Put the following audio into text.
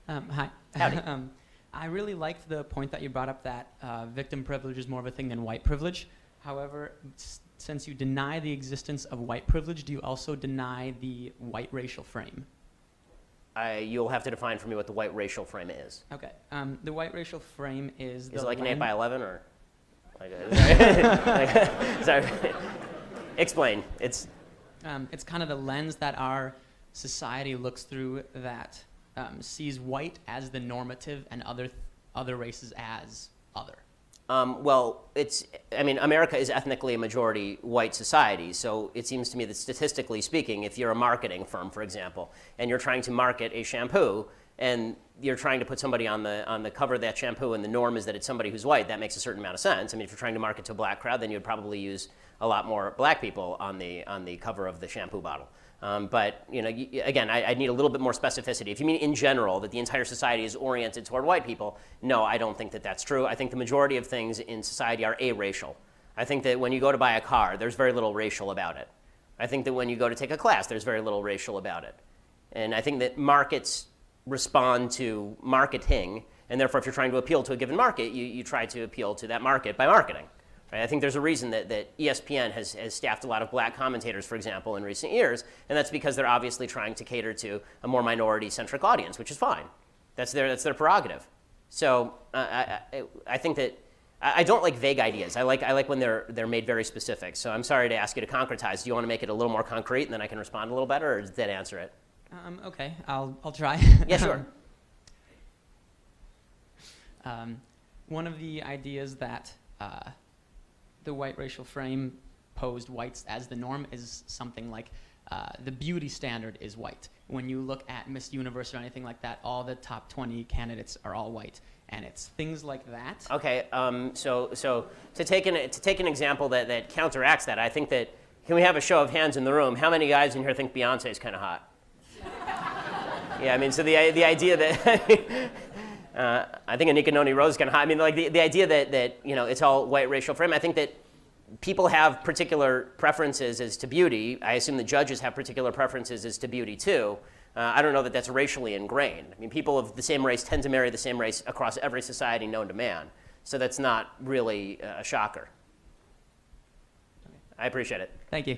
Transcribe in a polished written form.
Hi. Howdy. I really liked the point that you brought up that victim privilege is more of a thing than white privilege. However, since you deny the existence of white privilege, do you also deny the white racial frame? You'll have to define for me what the white racial frame is. Okay. The white racial frame is Is it like an 8 by 11 or? Like sorry. Explain. It's kind of the lens that our society looks through that sees white as the normative and other races as other. Well, America is ethnically a majority white society, so it seems to me that statistically speaking, if you're a marketing firm, for example, and you're trying to market a shampoo, and you're trying to put somebody on the cover of that shampoo, and the norm is that it's somebody who's white, that makes a certain amount of sense. I mean, if you're trying to market to a black crowd, then you'd probably use a lot more black people on the cover of the shampoo bottle. But again, I need a little bit more specificity. If you mean in general that the entire society is oriented toward white people, no, I don't think that that's true. I think the majority of things in society are aracial. I think that when you go to buy a car, there's very little racial about it. I think that when you go to take a class, there's very little racial about it. And I think that markets respond to marketing, and therefore if you're trying to appeal to a given market, you try to appeal to that market by marketing. Right? I think there's a reason that ESPN has staffed a lot of black commentators, for example, in recent years, and that's because they're obviously trying to cater to a more minority-centric audience, which is fine. That's their prerogative. So I think that I don't like vague ideas. I like when they're made very specific. So I'm sorry to ask you to concretize. Do you want to make it a little more concrete, and then I can respond a little better, or does that answer it? Okay, I'll try. Yeah, sure. One of the ideas that the white racial frame posed whites as the norm is something like the beauty standard is white. When you look at Miss Universe or anything like that, all the top 20 candidates are all white, and it's things like that. Okay, so to take an example that counteracts that, I think that, can we have a show of hands in the room? How many guys in here think Beyonce is kind of hot? Yeah, I mean, so the idea that I think Anika Noni Rose is kind of hot. I mean, like the idea that it's all white racial frame. I think that people have particular preferences as to beauty. I assume the judges have particular preferences as to beauty too. I don't know that that's racially ingrained. I mean, people of the same race tend to marry the same race across every society known to man. So that's not really a shocker. I appreciate it. Thank you.